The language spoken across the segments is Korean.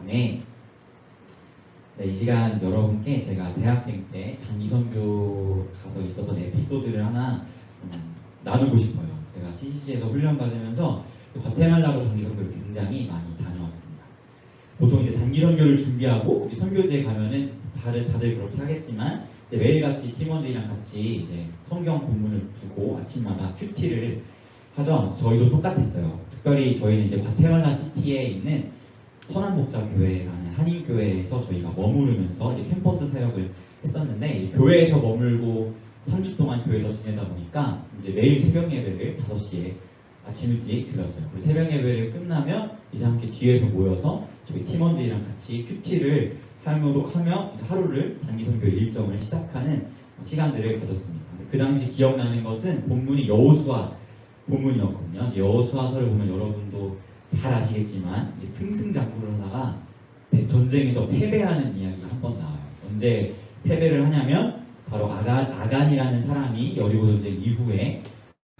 아멘. 네, 이 시간 여러분께 제가 대학생 때 단기 선교 가서 있었던 에피소드를 하나 나누고 싶어요. 제가 CCC에서 훈련 받으면서 과테말라로 단기 선교를 굉장히 많이 다녀왔습니다. 보통 이제 단기 선교를 준비하고 선교지에 가면은 다들 그렇게 하겠지만 이제 매일같이 팀원들이랑 같이 이제 성경 본문을 두고 아침마다 큐티를 하죠. 저희도 똑같았어요. 특별히 저희는 이제 과테말라 시티에 있는 선한복자교회라는 한인교회에서 저희가 머무르면서 이제 캠퍼스 사역을 했었는데, 이제 교회에서 머물고 3주 동안 교회에서 지내다 보니까 이제 매일 새벽 예배를 5시에 아침 일찍 드렸어요. 그리고 새벽 예배를 끝나면 이제 함께 뒤에서 모여서 저희 팀원들이랑 같이 큐티를 하며 하루를 단기 선교 일정을 시작하는 시간들을 가졌습니다. 그 당시 기억나는 것은 본문이 여호수아 본문이었거든요. 여호수아서를 보면 여러분도 잘 아시겠지만 승승장구를 하다가 전쟁에서 패배하는 이야기가 한 번 나와요. 언제 패배를 하냐면 바로 아간이라는 사람이 여리고 전쟁 이후에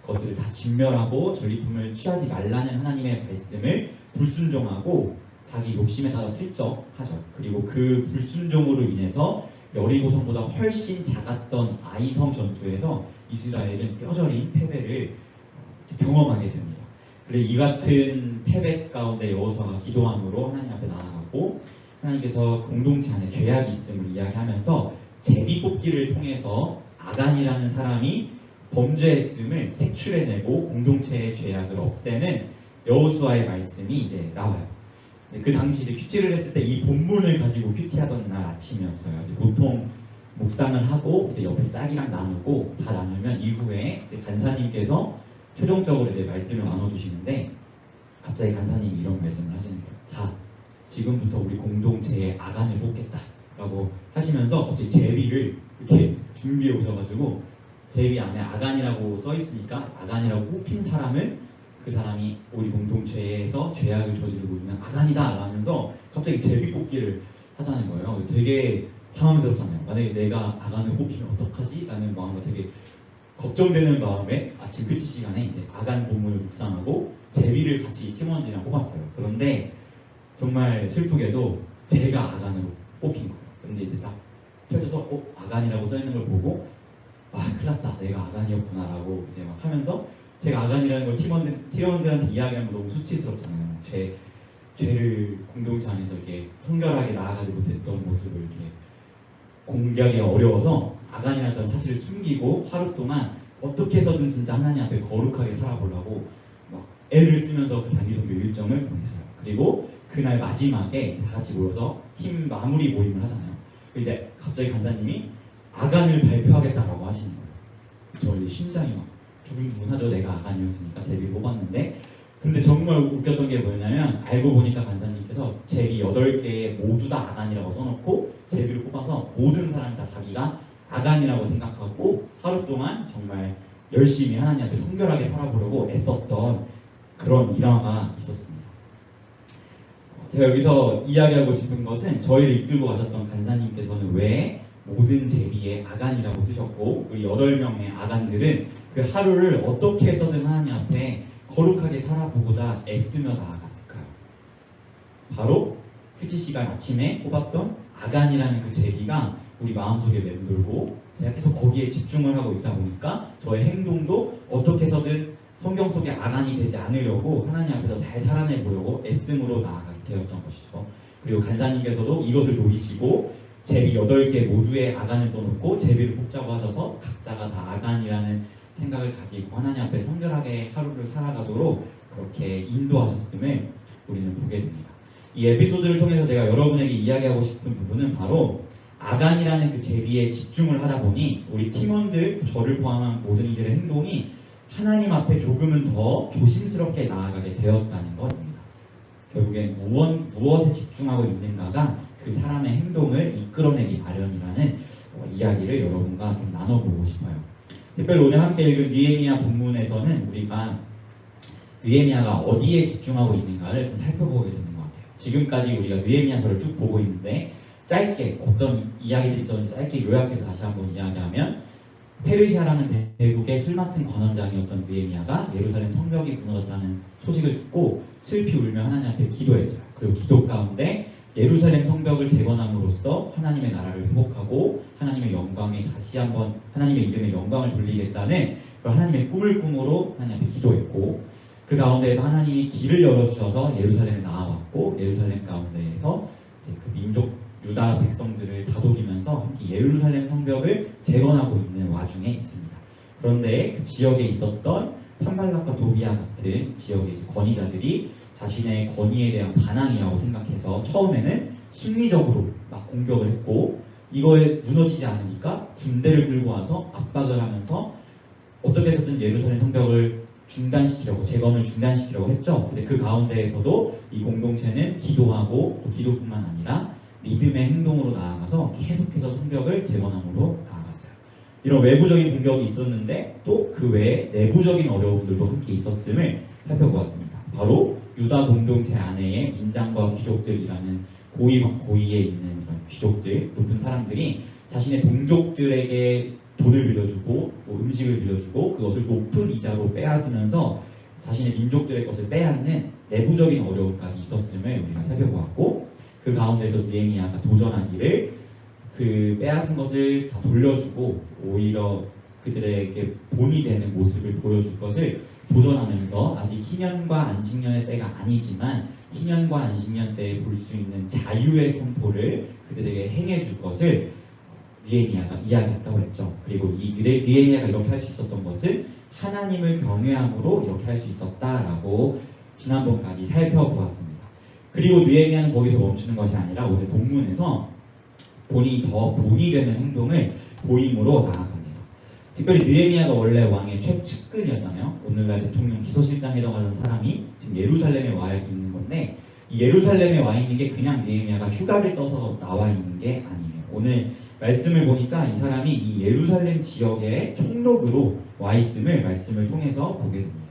그것들을 다 진멸하고 전리품을 취하지 말라는 하나님의 말씀을 불순종하고 자기 욕심에 따라 슬쩍 하죠. 그리고 그 불순종으로 인해서 여리고성보다 훨씬 작았던 아이성 전투에서 이스라엘은 뼈저린 패배를 경험하게 됩니다. 그리고 이 같은 패배 가운데 여호수아가 기도함으로 하나님 앞에 나아가고, 하나님께서 공동체 안에 죄악이 있음을 이야기하면서 제비뽑기를 통해서 아간이라는 사람이 범죄했음을 색출해내고 공동체의 죄악을 없애는 여호수아의 말씀이 이제 나와요. 그 당시 이제 큐티를 했을 때 이 본문을 가지고 큐티하던 날 아침이었어요. 이제 보통 묵상을 하고 이제 옆에 짝이랑 나누고 다 나누면 이후에 이제 간사님께서 최종적으로 이제 말씀을 나눠주시는데, 갑자기 간사님이 이런 말씀을 하시는 거예요. 자, 지금부터 우리 공동체에 아간을 뽑겠다라고 하시면서 갑자기 제비를 이렇게 준비해 오셔가지고, 제비 안에 아간이라고 써 있으니까 아간이라고 뽑힌 사람은 그 사람이 우리 공동체에서 죄악을 저지르고 있는 아간이다 라면서 갑자기 제비 뽑기를 하자는 거예요. 되게 당황스럽잖아요. 만약에 내가 아간을 뽑히면 어떡하지? 라는 마음으로 되게 걱정되는 마음에 아침 큐티 시간에 이제 아간 본문을 묵상하고 제비를 같이 팀원들이랑 뽑았어요. 그런데 정말 슬프게도 제가 아간으로 뽑힌 거예요. 그런데 이제 딱 펴져서 아간이라고 써 있는 걸 보고 큰일 났다, 내가 아간이었구나 라고 이제 막 하면서, 제가 아간이라는 걸 팀원들한테 이야기하면 너무 수치스럽잖아요. 죄를 공동체 안에서 이렇게 성결하게 나아가지 못했던 모습을 이렇게 공개하기 어려워서 아간이라는 건 사실 숨기고 하루 동안 어떻게 해서든 진짜 하나님 앞에 거룩하게 살아보려고 막 애를 쓰면서 그 단기 선교 일정을 보냈어요. 그리고 그날 마지막에 다 같이 모여서 팀 마무리 모임을 하잖아요. 이제 갑자기 간사님이 아간을 발표하겠다라고 하시는 거예요. 저희 심장이 막 두근두근하죠. 내가 아간이었으니까 제비를 뽑았는데, 근데 정말 웃겼던 게 뭐냐면, 알고 보니까 간사님께서 제비 8개 모두 다 아간이라고 써놓고 제비를 뽑아서 모든 사람이 다 자기가 아간이라고 생각하고 하루 동안 정말 열심히 하나님 앞에 성결하게 살아보려고 애썼던 그런 일화가 있었습니다. 제가 여기서 이야기하고 싶은 것은, 저희를 이끌고 가셨던 간사님께서는 왜 모든 제비에 아간이라고 쓰셨고 우리 8명의 아간들은 그 하루를 어떻게 해서든 하나님 앞에 거룩하게 살아보고자 애쓰며 나아갔을까요? 바로 큐티 시간 아침에 뽑았던 아간이라는 그 제비가 우리 마음속에 맴돌고 제가 계속 거기에 집중을 하고 있다 보니까 저의 행동도 어떻게 해서든 성경 속에 아간이 되지 않으려고 하나님 앞에서 잘 살아내보려고 애씀으로 나아가게 되었던 것이죠. 그리고 간사님께서도 이것을 노리시고 제비 8개 모두에 아간을 써놓고 제비를 뽑자고 하셔서 각자가 다 아간이라는 생각을 가지고 하나님 앞에 성결하게 하루를 살아가도록 그렇게 인도하셨음을 우리는 보게 됩니다. 이 에피소드를 통해서 제가 여러분에게 이야기하고 싶은 부분은 바로 아간이라는 그 제비에 집중을 하다 보니 우리 팀원들, 저를 포함한 모든 이들의 행동이 하나님 앞에 조금은 더 조심스럽게 나아가게 되었다는 것입니다. 결국엔 무엇에 집중하고 있는가가 그 사람의 행동을 이끌어내기 마련이라는 이야기를 여러분과 좀 나눠보고 싶어요. 특별히 오늘 함께 읽은 느헤미야 본문에서는 우리가 느헤미야가 어디에 집중하고 있는가를 좀 살펴보게 되는 것 같아요. 지금까지 우리가 느헤미야서를 쭉 보고 있는데, 짧게 어떤 이야기들이 있었는지 짧게 요약해서 다시 한번 이야기하면, 페르시아라는 대국의 술 맡은 관원장이었던 느헤미야가 예루살렘 성벽이 무너졌다는 소식을 듣고 슬피 울며 하나님 앞에 기도했어요. 그리고 기도 가운데 예루살렘 성벽을 재건함으로써 하나님의 나라를 회복하고 하나님의 영광에 다시 한번 하나님의 이름의 영광을 돌리겠다는 그런 하나님의 꿈을 꿈으로 하나님 앞에 기도했고, 그 가운데에서 하나님이 길을 열어주셔서 예루살렘에 나아왔고, 예루살렘 가운데에서 이제 그 민족 유다 백성들을 다독이면서 함께 예루살렘 성벽을 재건하고 있는 와중에 있습니다. 그런데 그 지역에 있었던 산발락과 도비아 같은 지역의 권위자들이 자신의 권위에 대한 반항이라고 생각해서 처음에는 심리적으로 막 공격을 했고, 이거에 무너지지 않으니까 군대를 끌고 와서 압박을 하면서 어떻게 해서든 예루살렘 성벽을 중단시키려고, 재건을 중단시키려고 했죠. 근데 그 가운데에서도 이 공동체는 기도하고, 또 기도뿐만 아니라 믿음의 행동으로 나아가서 계속해서 성벽을 재건함으로 나아갔어요. 이런 외부적인 공격이 있었는데 또 그 외에 내부적인 어려움들도 함께 있었음을 살펴보았습니다. 바로 유다 공동체 안에 인장과 귀족들이라는 고위에 있는 그런 귀족들, 높은 사람들이 자신의 동족들에게 돈을 빌려주고 음식을 빌려주고 그것을 높은 이자로 빼앗으면서 자신의 민족들의 것을 빼앗는 내부적인 어려움까지 있었음을 우리가 살펴보았고, 그 가운데서 느헤미야가 도전하기를 그 빼앗은 것을 다 돌려주고 오히려 그들에게 본이 되는 모습을 보여줄 것을 도전하면서 아직 희년과 안식년의 때가 아니지만 희년과 안식년 때에 볼 수 있는 자유의 선포를 그들에게 행해줄 것을 느헤미야가 이야기했다고 했죠. 그리고 이 느헤미야가 이렇게 할 수 있었던 것은 하나님을 경외함으로 이렇게 할 수 있었다라고 지난번까지 살펴보았습니다. 그리고 느헤미야는 거기서 멈추는 것이 아니라 오늘 본문에서 본이 되는 행동을 보임으로 나아갑니다. 특별히 느헤미야가 원래 왕의 최측근이었잖아요. 오늘날 대통령 비서실장에 해당하는 사람이 지금 예루살렘에 와 있는 건데, 이 예루살렘에 와 있는 게 그냥 느헤미야가 휴가를 써서 나와 있는 게 아니에요. 오늘 말씀을 보니까 이 사람이 이 예루살렘 지역의 총독으로 와 있음을 말씀을 통해서 보게 됩니다.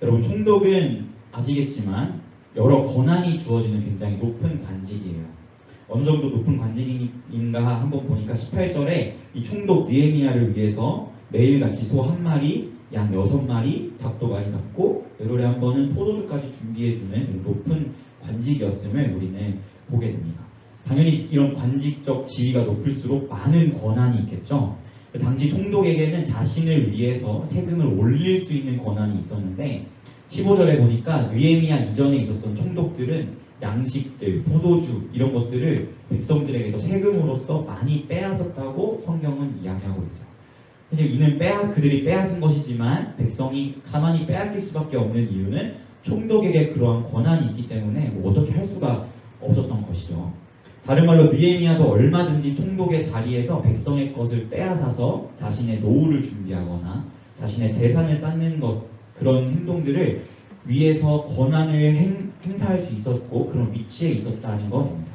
여러분, 총독은 아시겠지만 여러 권한이 주어지는 굉장히 높은 관직이에요. 어느 정도 높은 관직인가 한번 보니까 18절에 이 총독 느헤미야를 위해서 매일같이 소 한 마리, 양 6마리, 닭도 많이 잡고 열흘에 한 번은 포도주까지 준비해주는 높은 관직이었음을 우리는 보게 됩니다. 당연히 이런 관직적 지위가 높을수록 많은 권한이 있겠죠. 당시 총독에게는 자신을 위해서 세금을 올릴 수 있는 권한이 있었는데, 15절에 보니까 느헤미야 이전에 있었던 총독들은 양식들, 포도주 이런 것들을 백성들에게서 세금으로서 많이 빼앗았다고 성경은 이야기하고 있어요. 사실 이는 그들이 빼앗은 것이지만 백성이 가만히 빼앗길 수밖에 없는 이유는 총독에게 그러한 권한이 있기 때문에 어떻게 할 수가 없었던 것이죠. 다른 말로 느헤미야도 얼마든지 총독의 자리에서 백성의 것을 빼앗아서 자신의 노후를 준비하거나 자신의 재산을 쌓는 것, 그런 행동들을 위해서 권한을 행사할 수 있었고 그런 위치에 있었다는 것입니다.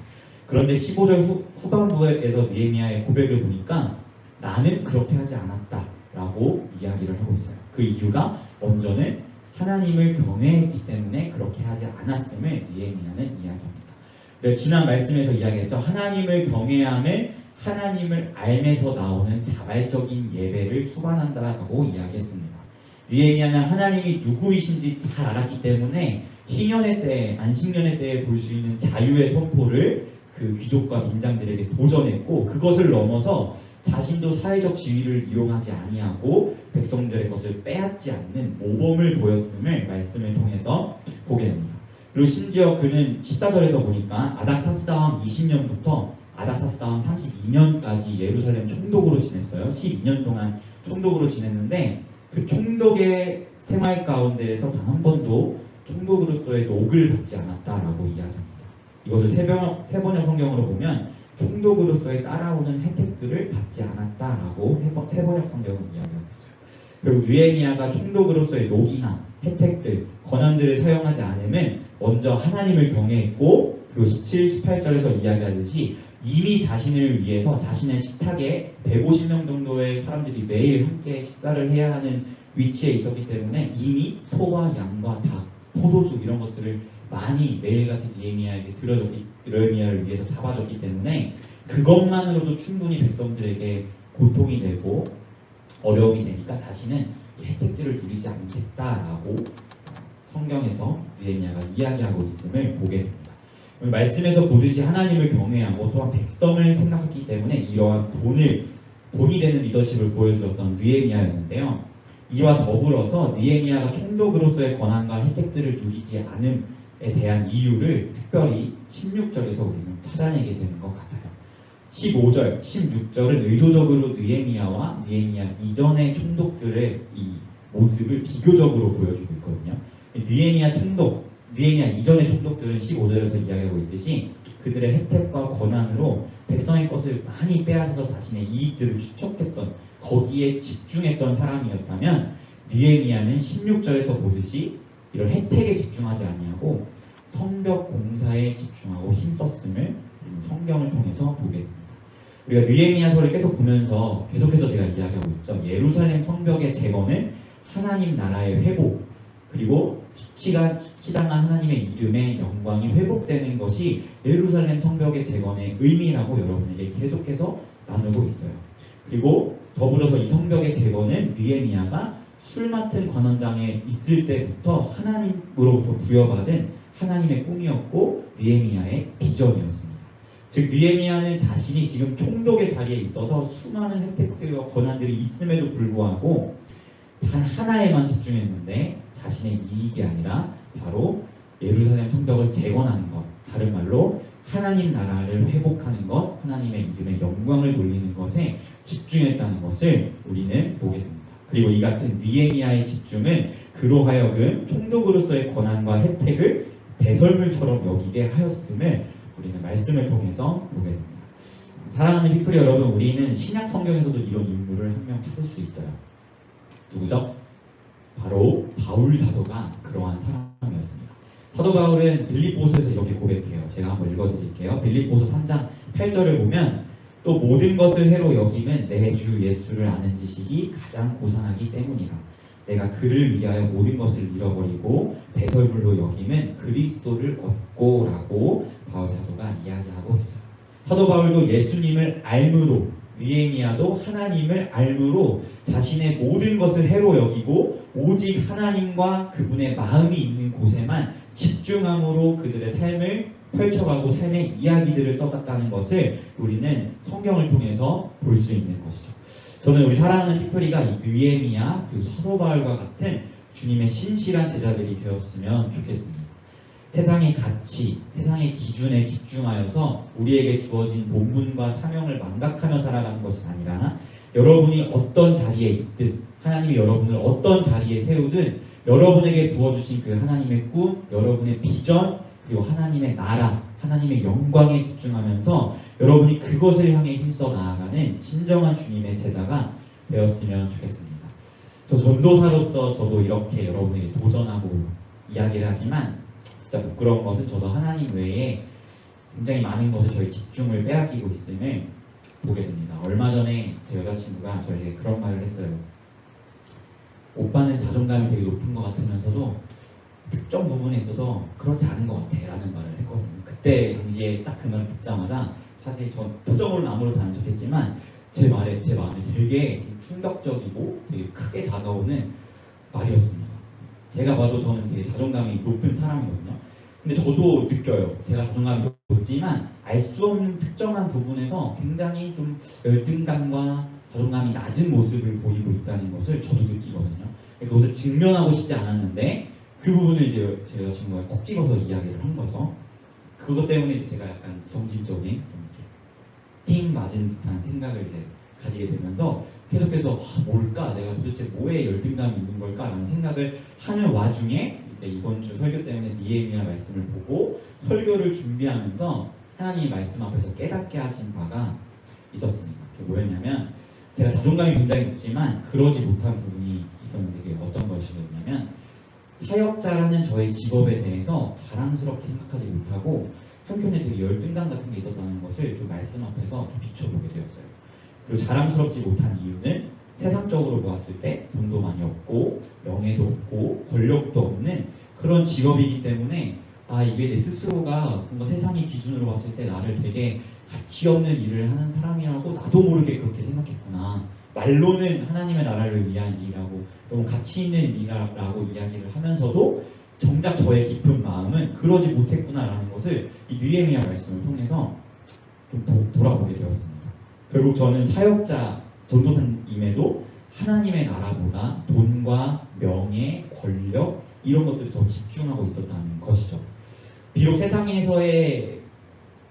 그런데 15절 후반부에서 느헤미야의 고백을 보니까 나는 그렇게 하지 않았다라고 이야기를 하고 있어요. 그 이유가 먼저는 하나님을 경외했기 때문에 그렇게 하지 않았음을 느헤미야는 이야기합니다. 지난 말씀에서 이야기했죠. 하나님을 경외함은 하나님을 알면서 나오는 자발적인 예배를 수반한다라고 이야기했습니다. 느헤미야는 하나님이 누구이신지 잘 알았기 때문에 희년의 때, 안식년의 때에 볼 수 있는 자유의 선포를 그 귀족과 민장들에게 도전했고, 그것을 넘어서 자신도 사회적 지위를 이용하지 아니하고 백성들의 것을 빼앗지 않는 모범을 보였음을 말씀을 통해서 보게 됩니다. 그리고 심지어 그는 14절에서 보니까 아닥사스다왕 20년부터 아닥사스다왕 32년까지 예루살렘 총독으로 지냈어요. 12년 동안 총독으로 지냈는데 그 총독의 생활 가운데에서 단 한 번도 총독으로서의 녹을 받지 않았다라고 이야기합니다. 이것을 세번역 성경으로 보면 총독으로서의 따라오는 혜택들을 받지 않았다라고 세번역 성경은 이야기하고 있어요. 그리고 느헤미야가 총독으로서의 녹이나 혜택들, 권한들을 사용하지 않으면 먼저 하나님을 경외했고, 그리고 17, 18절에서 이야기하듯이 이미 자신을 위해서 자신의 식탁에 150명 정도의 사람들이 매일 함께 식사를 해야 하는 위치에 있었기 때문에 이미 소와 양과 닭, 포도주 이런 것들을 많이 매일같이 느헤미야를 위해서 잡아줬기 때문에 그것만으로도 충분히 백성들에게 고통이 되고 어려움이 되니까 자신은 이 혜택들을 누리지 않겠다라고 성경에서 느헤미야가 이야기하고 있음을 보게 됩니다. 오늘 말씀에서 보듯이 하나님을 경외하고 또한 백성을 생각했기 때문에 이러한 본이 되는 리더십을 보여주었던 느헤미야였는데요. 이와 더불어서 느헤미야가 총독으로서의 권한과 혜택들을 누리지 않음에 대한 이유를 특별히 16절에서 우리는 찾아내게 되는 것 같아요. 15절, 16절은 의도적으로 느헤미야와 느헤미야 이전의 총독들의 이 모습을 비교적으로 보여주고 있거든요. 느헤미야 이전의 총독들은 15절에서 이야기하고 있듯이 그들의 혜택과 권한으로 백성의 것을 많이 빼앗아서 자신의 이익들을 축적했던, 거기에 집중했던 사람이었다면, 느헤미야는 16절에서 보듯이 이런 혜택에 집중하지 아니하고 성벽 공사에 집중하고 힘썼음을 성경을 통해서 보게 됩니다. 우리가 느헤미야서를 계속 보면서 계속해서 제가 이야기하고 있죠. 예루살렘 성벽의 재건은 하나님 나라의 회복, 그리고 수치당한 하나님의 이름의 영광이 회복되는 것이 예루살렘 성벽의 재건의 의미라고 여러분에게 계속해서 나누고 있어요. 그리고 더불어서 이 성벽의 재건은 느헤미야가 술 맡은 관원장에 있을 때부터 하나님으로부터 부여받은 하나님의 꿈이었고 느헤미야의 비전이었습니다. 즉 느헤미야는 자신이 지금 총독의 자리에 있어서 수많은 혜택들과 권한들이 있음에도 불구하고 단 하나에만 집중했는데 자신의 이익이 아니라 바로 예루살렘 성벽을 재건하는 것, 다른 말로 하나님 나라를 회복하는 것, 하나님의 이름의 영광을 돌리는 것에 집중했다는 것을 우리는 보게 됩니다. 그리고 이 같은 느헤미야의 집중은 그로 하여금 총독으로서의 권한과 혜택을 배설물처럼 여기게 하였음을 우리는 말씀을 통해서 보게 됩니다. 사랑하는 피플 여러분, 우리는 신약 성경에서도 이런 인물을 한 명 찾을 수 있어요. 누구죠? 바로 바울 사도가 그러한 사람이었습니다. 사도 바울은 빌립보서에서 이렇게 고백해요. 제가 한번 읽어드릴게요. 빌립보서 3장 8절을 보면 또 모든 것을 해로 여김은 내 주 예수를 아는 지식이 가장 고상하기 때문이라. 내가 그를 위하여 모든 것을 잃어버리고 배설물로 여김은 그리스도를 얻고라고 바울 사도가 이야기하고 있어요. 사도 바울도 예수님을 알므로, 느헤미야도 하나님을 알므로 자신의 모든 것을 해로 여기고 오직 하나님과 그분의 마음이 있는 곳에만 집중함으로 그들의 삶을 펼쳐가고 삶의 이야기들을 써갔다는 것을 우리는 성경을 통해서 볼 수 있는 것이죠. 저는 우리 사랑하는 피플이가 이 느헤미야 그리고 사도 바울과 같은 주님의 신실한 제자들이 되었으면 좋겠습니다. 세상의 가치, 세상의 기준에 집중하여서 우리에게 주어진 본분과 사명을 망각하며 살아가는 것이 아니라 여러분이 어떤 자리에 있든 하나님이 여러분을 어떤 자리에 세우든 여러분에게 부어주신 그 하나님의 꿈, 여러분의 비전, 그리고 하나님의 나라, 하나님의 영광에 집중하면서 여러분이 그것을 향해 힘써 나아가는 진정한 주님의 제자가 되었으면 좋겠습니다. 저 전도사로서 저도 이렇게 여러분에게 도전하고 이야기를 하지만 진짜 부끄러운 것은 저도 하나님 외에 굉장히 많은 것을 저희 집중을 빼앗기고 있음을 보게 됩니다. 얼마 전에 제 여자친구가 저에게 그런 말을 했어요. 오빠는 자존감이 되게 높은 것 같으면서도 특정 부분에 있어서 그렇지 않은 것 같아 라는 말을 했거든요. 그때 당시에 딱 그 말을 듣자마자 사실 전 표정으로는 아무렇지 않은 척했지만 제 마음에 되게 충격적이고 되게 크게 다가오는 말이었습니다. 제가 봐도 저는 되게 자존감이 높은 사람이거든요. 근데 저도 느껴요. 제가 자존감이 높지만 알 수 없는 특정한 부분에서 굉장히 좀 열등감과 자존감이 낮은 모습을 보이고 있다는 것을 저도 느끼거든요. 그것을 직면하고 싶지 않았는데 그 부분을 이제 제 여자친구가 콕 집어서 이야기를 한 거죠. 그것 때문에 이제 제가 약간 정신적인 띵 맞은 듯한 생각을 이제 가지게 되면서 계속해서 뭘까? 내가 도대체 뭐에 열등감이 있는 걸까? 라는 생각을 하는 와중에 이제 이번 주 설교 때문에 느헤미야 말씀을 보고 설교를 준비하면서 하나님의 말씀 앞에서 깨닫게 하신 바가 있었습니다. 그게 뭐였냐면 제가 자존감이 굉장히 높지만 그러지 못한 부분이 있었는데 그게 어떤 것이었냐면 사역자라는 저의 직업에 대해서 자랑스럽게 생각하지 못하고 한편에 되게 열등감 같은 게 있었다는 것을 좀 말씀 앞에서 비춰보게 되었어요. 그리고 자랑스럽지 못한 이유는 세상적으로 보았을 때 돈도 많이 없고 명예도 없고 권력도 없는 그런 직업이기 때문에 이게 내 스스로가 뭔가 세상의 기준으로 봤을 때 나를 되게 가치 없는 일을 하는 사람이라고 나도 모르게 그렇게 생각했구나. 말로는 하나님의 나라를 위한 일이라고 너무 가치 있는 일이라고 이야기를 하면서도 정작 저의 깊은 마음은 그러지 못했구나라는 것을 이 느헤미야 말씀을 통해서 좀 돌아보게 되었습니다. 결국 저는 사역자 전도사임에도 하나님의 나라보다 돈과 명예, 권력 이런 것들이 더 집중하고 있었다는 것이죠. 비록 세상에서의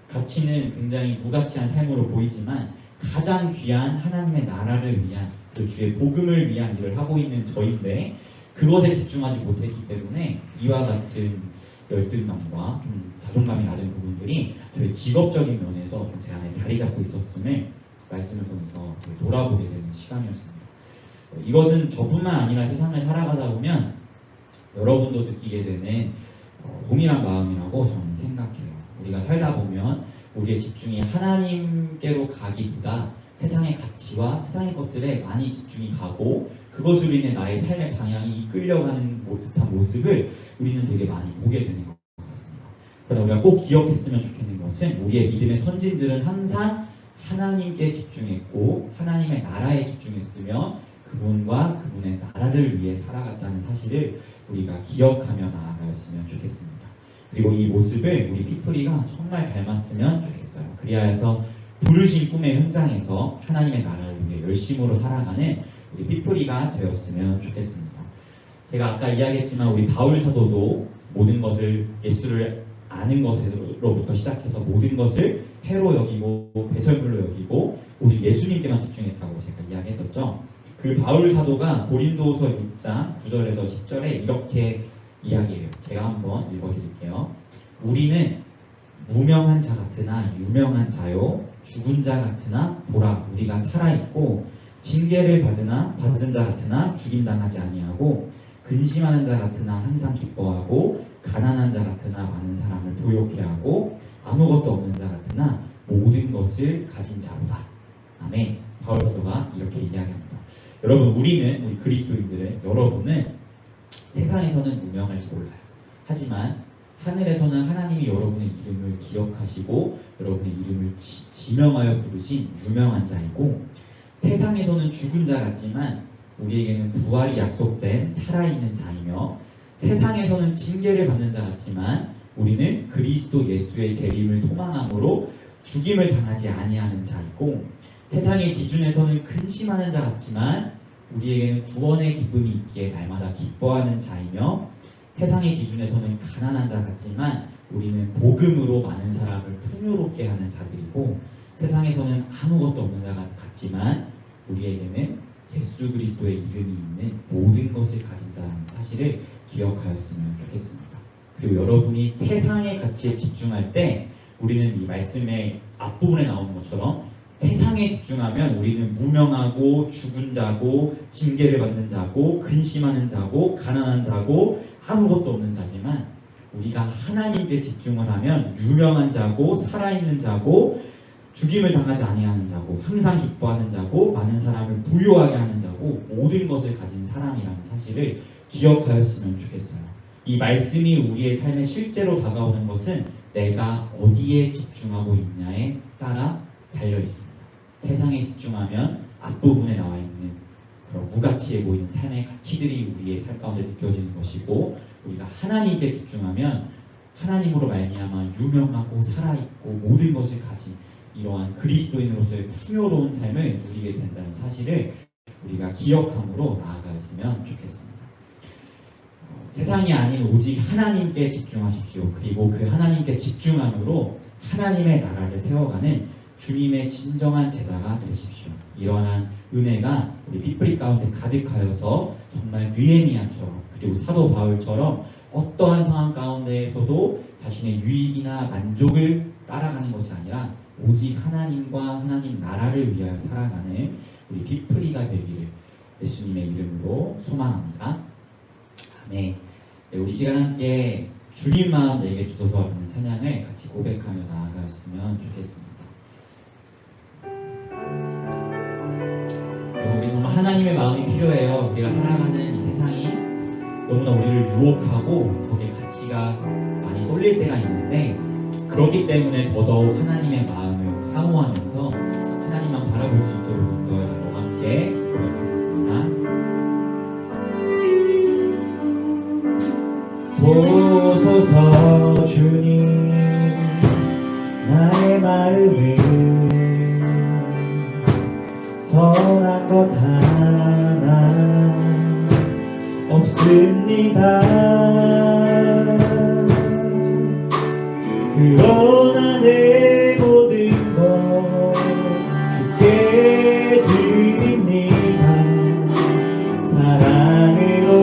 가치는 굉장히 무가치한 삶으로 보이지만 가장 귀한 하나님의 나라를 위한 그 주의 복음을 위한 일을 하고 있는 저인데 그것에 집중하지 못했기 때문에 이와 같은 열등감과 좀 자존감이 낮은 부분들이 저희 직업적인 면에서 제 안에 자리 잡고 있었음을 말씀을 통해서 돌아보게 되는 시간이었습니다. 이것은 저뿐만 아니라 세상을 살아가다 보면 여러분도 느끼게 되는 동일한 마음이라고 저는 생각해요. 우리가 살다 보면 우리의 집중이 하나님께로 가기보다 세상의 가치와 세상의 것들에 많이 집중이 가고 그것으로 인해 나의 삶의 방향이 이끌려가는 듯한 모습을 우리는 되게 많이 보게 되는 것 같습니다. 그러나 우리가 꼭 기억했으면 좋겠는 것은 우리의 믿음의 선진들은 항상 하나님께 집중했고 하나님의 나라에 집중했으며 그분과 그분의 나라를 위해 살아갔다는 사실을 우리가 기억하며 나아가였으면 좋겠습니다. 그리고 이 모습을 우리 피플이가 정말 닮았으면 좋겠어요. 그리하여서 부르신 꿈의 현장에서 하나님의 나라를 위해 열심으로 살아가는 우리 피플이가 되었으면 좋겠습니다. 제가 아까 이야기했지만 우리 바울 사도도 모든 것을 예수를 아는 것으로부터 시작해서 모든 것을 해로 여기고 배설물로 여기고 오직 예수님께만 집중했다고 제가 이야기했었죠. 그 바울 사도가 고린도서 6장 9절에서 10절에 이렇게 이야기해요. 제가 한번 읽어드릴게요. 우리는 무명한 자 같으나 유명한 자요 죽은 자 같으나 보라 우리가 살아있고 징계를 받은 자 같으나 죽임당하지 아니하고 근심하는 자 같으나 항상 기뻐하고 가난한 자 같으나 많은 사람을 부욕해 하고 아무것도 없는 자 같으나 모든 것을 가진 자로다. 아멘. 바울 사도가 이렇게 이야기합니다. 여러분 우리 그리스도인들은 여러분은 세상에서는 무명할지 몰라요. 하지만 하늘에서는 하나님이 여러분의 이름을 기억하시고 여러분의 이름을 지명하여 부르신 유명한 자이고 세상에서는 죽은 자 같지만 우리에게는 부활이 약속된 살아있는 자이며 세상에서는 징계를 받는 자 같지만 우리는 그리스도 예수의 재림을 소망함으로 죽임을 당하지 아니하는 자이고 세상의 기준에서는 근심하는 자 같지만 우리에게는 구원의 기쁨이 있기에 날마다 기뻐하는 자이며 세상의 기준에서는 가난한 자 같지만 우리는 복음으로 많은 사람을 풍요롭게 하는 자들이고 세상에서는 아무것도 없는 자 같지만 우리에게는 예수 그리스도의 이름이 있는 모든 것을 가진 자라는 사실을 기억하였으면 좋겠습니다. 그리고 여러분이 세상의 가치에 집중할 때 우리는 이 말씀의 앞부분에 나오는 것처럼 세상에 집중하면 우리는 무명하고 죽은 자고 징계를 받는 자고 근심하는 자고 가난한 자고 아무것도 없는 자지만 우리가 하나님께 집중을 하면 유명한 자고 살아있는 자고 죽임을 당하지 아니하는 자고 항상 기뻐하는 자고 많은 사람을 부유하게 하는 자고 모든 것을 가진 사람이라는 사실을 기억하였으면 좋겠어요. 이 말씀이 우리의 삶에 실제로 다가오는 것은 내가 어디에 집중하고 있냐에 따라 달려 있습니다. 세상에 집중하면 앞부분에 나와 있는 그런 무가치해 보이는 삶의 가치들이 우리의 삶 가운데 느껴지는 것이고 우리가 하나님께 집중하면 하나님으로 말미암아 유명하고 살아있고 모든 것을 가진 이러한 그리스도인으로서의 풍요로운 삶을 누리게 된다는 사실을 우리가 기억함으로 나아가였으면 좋겠습니다. 세상이 아닌 오직 하나님께 집중하십시오. 그리고 그 하나님께 집중함으로 하나님의 나라를 세워가는 주님의 진정한 제자가 되십시오. 이러한 은혜가 우리 피플이 가운데 가득하여서 정말 느헤미야처럼 그리고 사도 바울처럼 어떠한 상황 가운데에서도 자신의 유익이나 만족을 따라가는 것이 아니라 오직 하나님과 하나님 나라를 위하여 살아가는 우리 피플이가 되기를 예수님의 이름으로 소망합니다. 아멘. 네, 우리 시간 함께 주님 마음 내게 주소서 하는 찬양을 같이 고백하며 나아가였으면 좋겠습니다. 우리 정말 하나님의 마음이 필요해요. 우리가 살아가는 이 세상이 너무나 우리를 유혹하고 거기에 가치가 많이 쏠릴 때가 있는데 그렇기 때문에 더더욱 하나님의 마음을 사모하면서 하나님만 바라볼 수 있도록 여러분과 함께 고백하겠습니다. 보소서 주님 나의 마음을 선한 것 하나 없습니다. 그러나 내 모든 것 주께 드립니다. 사랑으로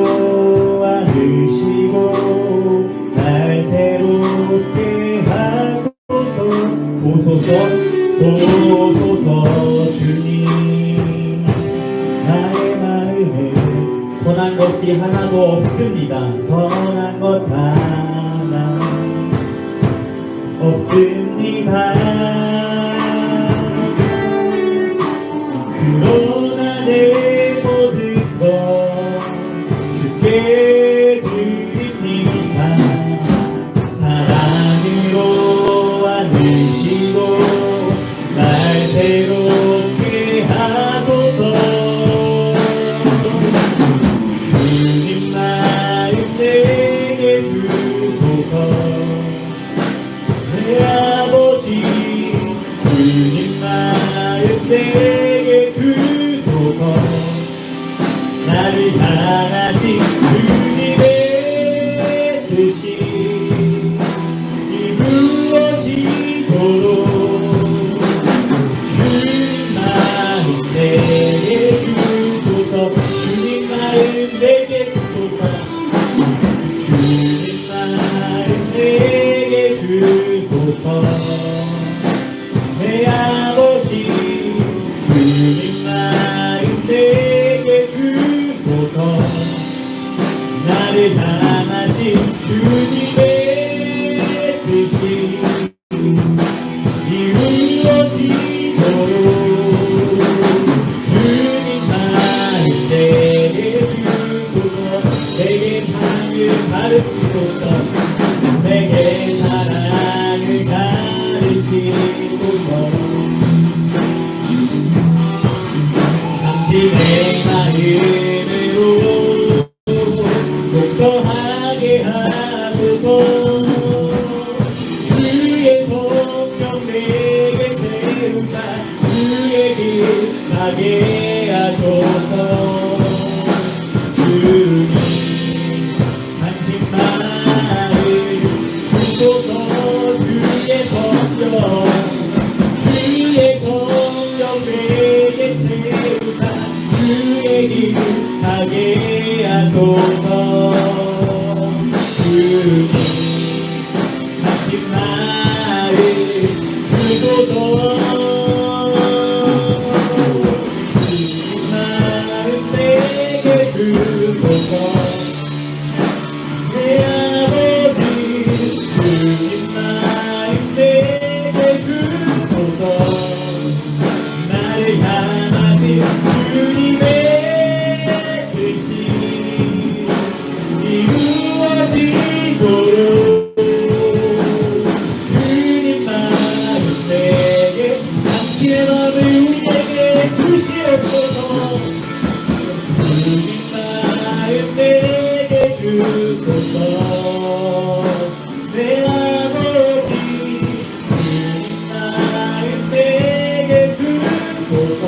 안으시고 날 새롭게 하소서. 보소서 주님 나의 마음에 선한 것이 하나도 없습니다. 선한 것 하나 없습니다. 그러나 내 모든 것 주께 드립니다. 사랑으로 안으시고 날 새롭게 하소서. 주님 마음 내게 주소서. 내 아버지 주님 마음 내게 주소서. 나를 향하신 주님의 뜻이 이루어지도록 주님 마음 내게 주소서. 주님 마음 내게 주소서. 주님 마음 내게 주소서. 내 아버지 주님 마음 내게 주소서. 나를 향하신 주님의 뜻이 이루어지도록 주님 마음 내게 주소서. 내게 사랑을 가르치소서. 내게 사랑을 가르치소서. 당신의 마음으로 독서하게 하소서. 주의 성령 내게 세우사 주의 길 가게 하소서. 주님 당신 마음 주소서. 주의 성령 주의 성령 내게 세우사 주의 길 가게 하소서. 주님 당신 마음 주소서. 주님 마음 내게 주소서. 내 아버지 주님 마음 내게 주소서. 나를 향하신 주님의 뜻이 이루어지도록 주님 마음 내게 당신의 마음을 우리에게 주시옵소서. 주님 마음 내게 주소서. 내 아버지 주님 마음 내게 주소서.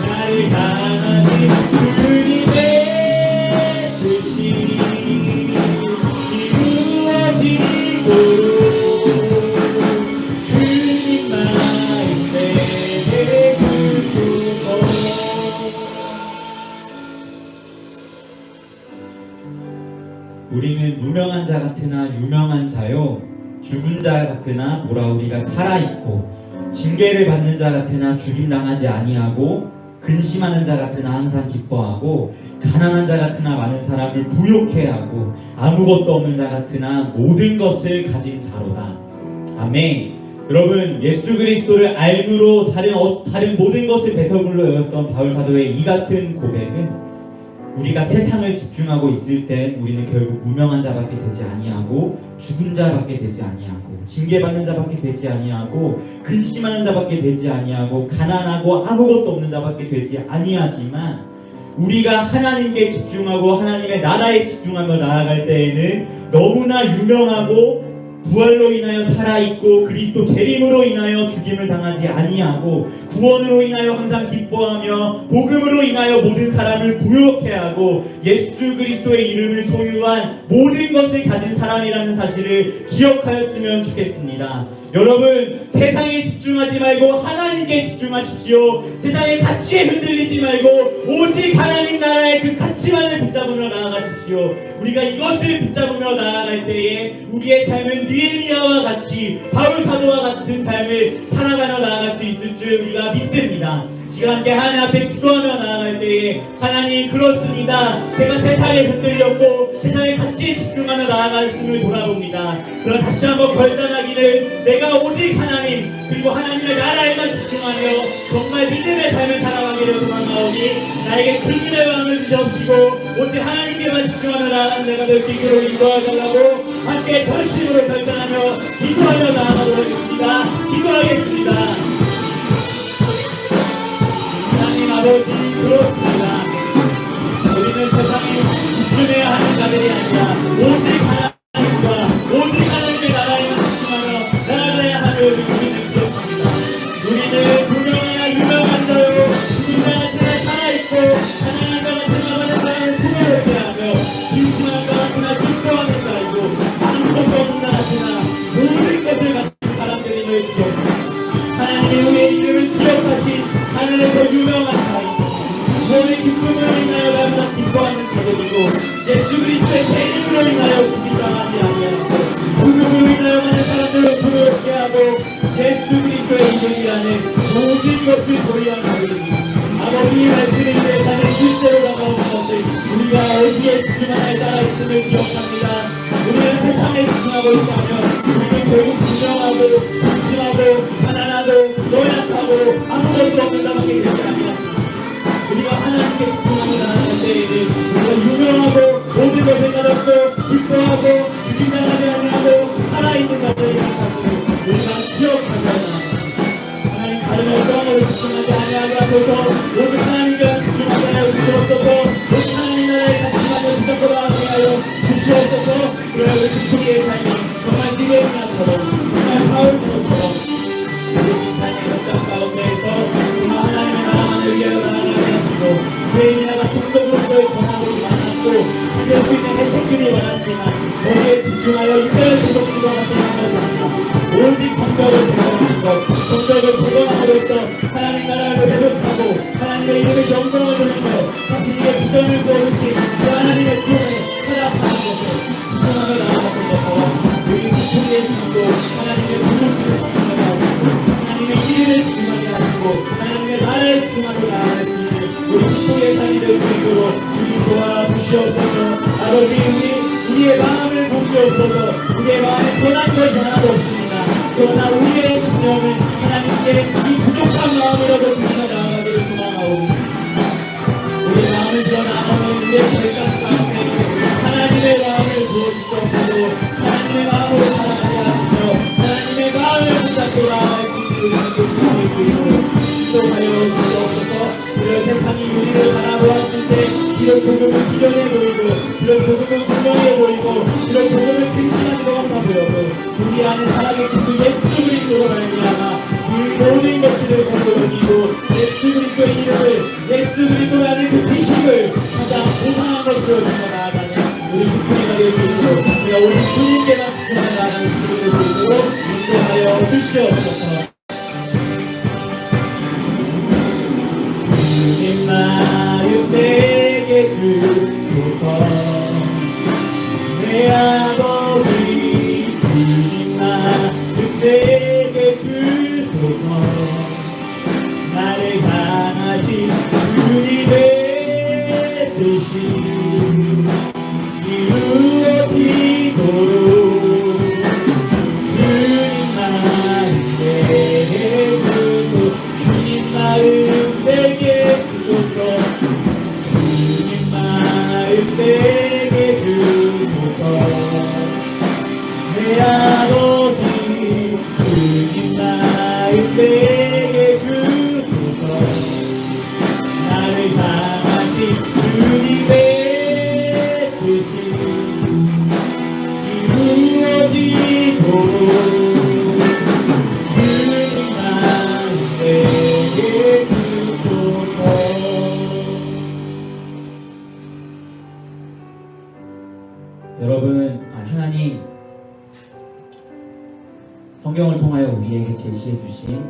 나를 향하신 주님의 뜻이 이루어지도록 주님 마음 내게 주소서. 우리는 무명한 자 같으나 유명한 자요 죽은 자 같으나 돌아오리가 살아있고 징계를 받는 자 같으나 죽임당하지 아니하고 근심하는 자 같으나 항상 기뻐하고 가난한 자 같으나 많은 사람을 부욕해 하고 아무것도 없는 자 같으나 모든 것을 가진 자로다. 아멘. 여러분, 예수 그리스도를 알므로 다른 모든 것을 배설물로 여겼던 바울 사도의 이 같은 고백은 우리가 세상을 집중하고 있을 때 우리는 결국 무명한 자밖에 되지 아니하고 죽은 자밖에 되지 아니하고 징계받는 자밖에 되지 아니하고 근심하는 자밖에 되지 아니하고 가난하고 아무것도 없는 자밖에 되지 아니하지만 우리가 하나님께 집중하고 하나님의 나라에 집중하며 나아갈 때에는 너무나 유명하고 부활로 인하여 살아있고 그리스도 재림으로 인하여 죽임을 당하지 아니하고 구원으로 인하여 항상 기뻐하며 복음으로 인하여 모든 사람을 부욕해 하고 예수 그리스도의 이름을 소유한 모든 것을 가진 사람이라는 사실을 기억하였으면 좋겠습니다. 여러분, 세상에 집중하지 말고 하나님께 집중하십시오. 세상의 가치에 흔들리지 말고 오직 하나님 나라의 그 가치만을 붙잡으며 나아가십시오. 우리가 이것을 붙잡으며 나아갈 때에 우리의 삶은 느헤미야와 같이 바울 사도와 같은 삶을 살아가며 나아갈 수 있을 줄 우리가 믿습니다. 시간 함께 하나님 앞에 기도하며 나아갈 때에 하나님, 그렇습니다. 제가 세상에 흔들렸고 세상의 가치에 집중하며 나아갔음을 돌아봅니다. 그러나 다시 한번 결단하기를 내가 오직 하나님 그리고 하나님의 나라에만 집중하며 정말 믿음의 삶을 살아가기를 소망하오니 나에게 주님의 마음을 주시옵시고 오직 하나님께만 집중하며 나아가는 내가 될 수 있도록 인도하달라고 함께 전심으로 결단하며 기도하며 나아가도록 하겠습니다. 기도하겠습니다. 아버지, 그렇습니다. 우리는 세상에 집중해야 하는 자들이 아니라 오직 하나님과 오직 하나님의 나라에만 집중하며 나아가야 하는 우리는 기억합니다. 우리는 분명히 유명한 자요 죽은 자한테 살아있고 하나님과 같은 나라의 사랑을 풍요롭게 하며 불신한 자 같으나 기뻐하는 자이고 아무것도 없는 자 같으나 모든 것을 가진 사람들임을 기억합니다. 하나님이 우리의 이름을 기억하신 하늘에서 유명한 자이고 모든 기쁨으로 인하여 날마다 기뻐하는 자들이고 예수 그리스도의 재림으로 인하여 죽임당하지 아니하고 복음으로 인하여 많은 사람들을 부끄럽게 하고 예수 그리스도의 이름이라는 모든 것을 소리하는 자들입니다. 아버지의 말씀을 위해 사는 실제로 다가오는 것을 우리가 어디에 집중하나에 따라 있음을 기억합니다. 우리는 세상에 집중하고 있다면 우리는 결국 불명하고 불심하고 가난하고 노약하고 아무것도 없는 자밖에 되지 않습니다. 우리가 하나님께 집중하며 나아갈 때에는 우리가 유명하고 모든 것을 가졌고 기뻐하고 죽임당하지 아니하고 살아있는 자들이라는 사실을 우리가 기억하자 합니다. 하나님, 다른 어떤 것을 집중하지 아니하게 하소서. 오직 하나님께 집중하게 하여 주시옵소서. 오직 하나님 나라에 같이하며 붙잡고 나가게 하여 주시옵소서. 그래야 우리 기쁨의 삶이 정말 느헤미야처럼 정말 바울처럼 우리 인생의 현장 가운데에서 정말 하나님의 나라만을 위하여 나아가게 하시고 느헤미야가 총독으로서의 권한을 만났고 이룰 수 있는 혜택들이 많았지만 거기에 집중하여 이끌어 주시는 것 같은 생각이 듭니다. 오직 성벽을 제거하는 것, 성벽을 제거함으로써 하나님 나라를 회복하고 하나님의 이름을 영광을 돌리며 자신에게 부정을 부어주신 그 하나님의 꿈을 찾아가는 것을 집중하며 나아가는 것처럼 우리 기쁨의 신도 하나님의 부르심을 받게 하시고 하나님의 이름을 집중하게 하시고 하나님의 나라에 집중하며 나아갈 수 있는 우리 기쁨의 삶이 될 수 있도록 주님 도와주시옵소서. 아버지, 우리의 마음을 보시옵소서. 우리의 마음에 선한 것이 하나도 없습니다. 그러나 우리의 심령은 하나님께 이 부족한 마음으로도 주시며 나아가기를 소망하오니 우리의 마음을 드러나오는 우리의 결단 가운데 하나님의 마음을 부어주시옵소서. 하나님의 마음으로 살아가게 하시며 하나님의 마음을 붙잡고 나아갈 수 있는 우리는 조심할 수 있도록 인도하여 주시옵소서. 그리고 세상이 우리를 바라보았을 때 이런 조금은 기련해 보이고 이런 조금은 분명해 보이고 이런 조금은 근심한 것 같아 보여도 우리 안에 살아계 신 예수 그리스도로 말미암아 이 모든 것들을 건드리고 예수 그리스도의 이름을 예수 그리스도라는 그 지식을 가장 고상한 것으로 나아가는 우리 기쁨이 될 수 있도록 우리가 우리 주님께만 집중하며 나아가는 기쁨이 될 수 있도록 인도하여 주시옵소서. 주님 마음 내게 주소서. 내 아버지 주님 마음 내게 주소서. 나를 향하신 주님의 뜻이 이루어지도록 주님 마음 내게 주소서. 주님 마음 내게 주소서. 주님 마음 내게 주소서. 내 아버지 주님 마음 내게 주소서. 나를 향하신 우리에게 제시해 주신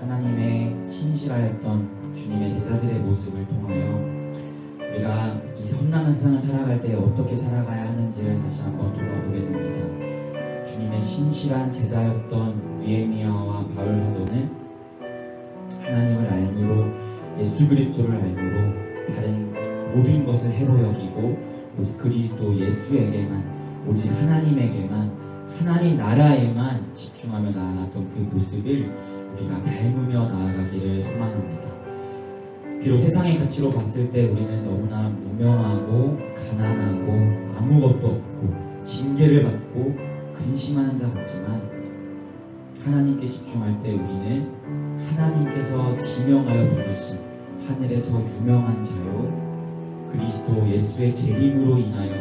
하나님의 신실하였던 주님의 제자들의 모습을 통하여 우리가 이 험난한 세상을 살아갈 때 어떻게 살아가야 하는지를 다시 한번 돌아보게 됩니다. 주님의 신실한 제자였던 느헤미야와 바울 사도는 하나님을 알므로 예수 그리스도를 알므로 다른 모든 것을 해로 여기고 오직 그리스도 예수에게만, 오직 하나님에게만, 하나님 나라에만 집중하며 나아갔던 그 모습을 우리가 닮으며 나아가기를 소망합니다. 비록 세상의 가치로 봤을 때 우리는 너무나 무명하고 가난하고 아무것도 없고 징계를 받고 근심하는 자 같지만, 하나님께 집중할 때 우리는 하나님께서 지명하여 부르신 하늘에서 유명한 자요 그리스도 예수의 재림으로 인하여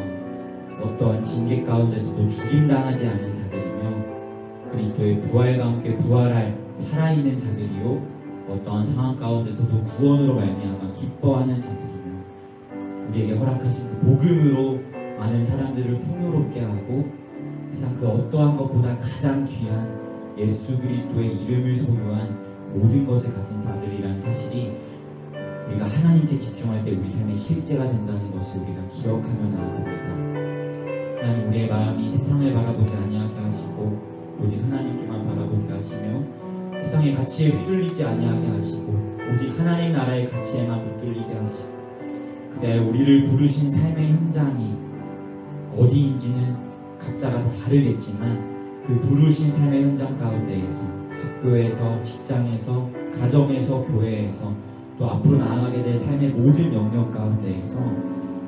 어떠한 징계 가운데서도 죽임당하지 않은 자들이며, 그리스도의 부활과 함께 부활할 살아있는 자들이요 어떠한 상황 가운데서도 구원으로 말미암아 기뻐하는 자들이며, 우리에게 허락하신 그 복음으로 많은 사람들을 풍요롭게 하고 세상 그 어떠한 것보다 가장 귀한 예수 그리스도의 이름을 소유한 모든 것을 가진 자들이라는 사실이 우리가 하나님께 집중할 때 우리 삶의 실제가 된다는 것을 우리가 기억하며 나아갑니다. 하나님, 우리의 마음이 세상을 바라보지 아니하게 하시고 오직 하나님께만 바라보게 하시며, 세상의 가치에 휘둘리지 아니하게 하시고 오직 하나님 나라의 가치에만 붙들리게 하시고, 그대 우리를 부르신 삶의 현장이 어디인지는 각자가 다 다르겠지만 그 부르신 삶의 현장 가운데에서, 학교에서, 직장에서, 가정에서, 교회에서, 또 앞으로 나아가게 될 삶의 모든 영역 가운데에서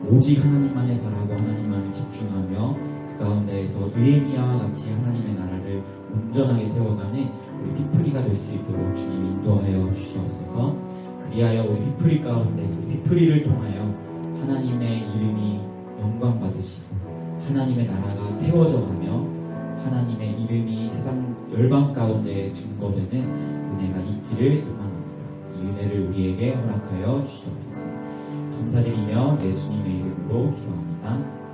오직 하나님만을 바라고 하나님만을 집중하며 그 가운데에서 느헤미야와 같이 하나님의 나라를 온전하게 세워가는 우리 피프리가 될 수 있도록 주님 인도하여 주시옵소서. 그리하여 우리 피프리 가운데, 우리 피프리를 통하여 하나님의 이름이 영광 받으시고 하나님의 나라가 세워져 가며 하나님의 이름이 세상 열방 가운데 증거되는 은혜가 있기를 소망합니다. 이 은혜를 우리에게 허락하여 주시옵소서. 감사드리며 예수님의 이름으로 기도합니다.